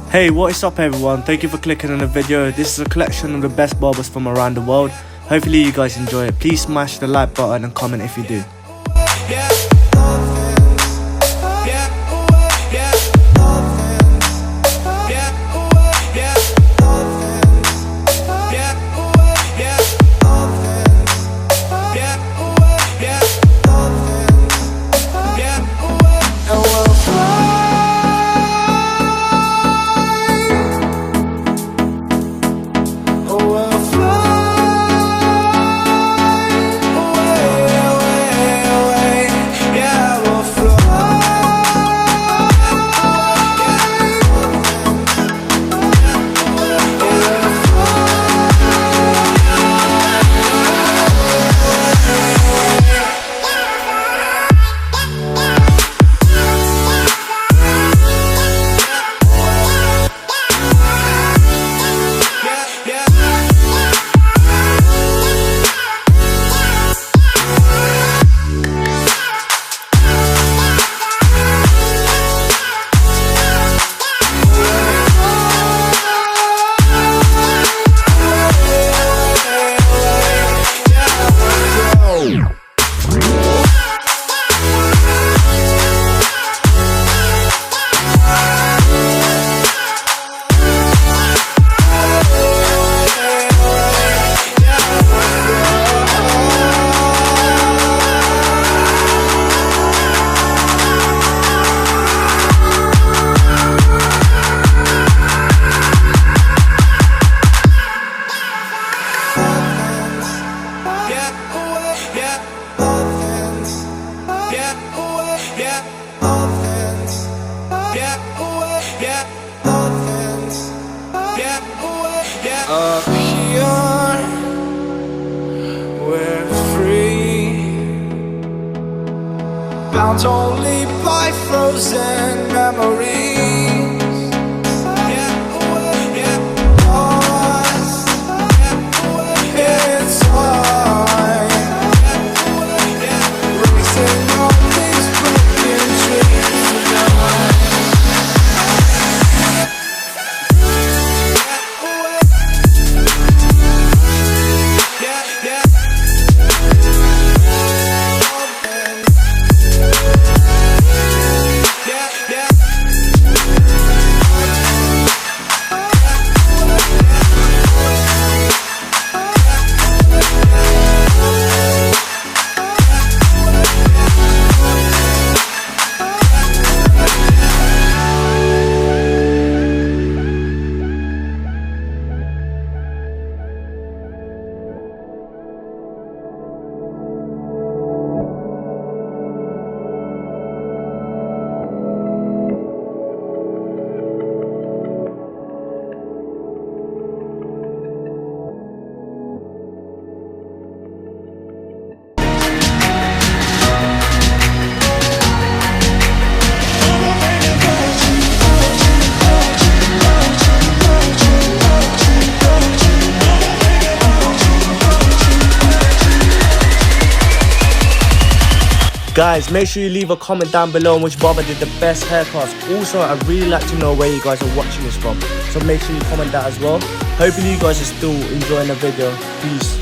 Hey, what is up everyone? Thank you for clicking on the video. This is a collection of the best barbers from around the world. Hopefully you guys enjoy it. Please smash the like button and comment if you do. Up here, we're free, bound only by frozen memories. Lost in time, racing all these broken dreams tonight. Guys, make sure you leave a comment down below on which barber did the best haircuts. Also, I'd really like to know where you guys are watching this from, so make sure you comment that as well. Hopefully you guys are still enjoying the video. Peace.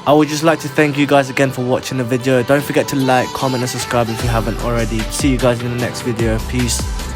I would just like to thank you guys again for watching the video. Don't forget to like, comment and subscribe if you haven't already. See you guys in the next video. Peace.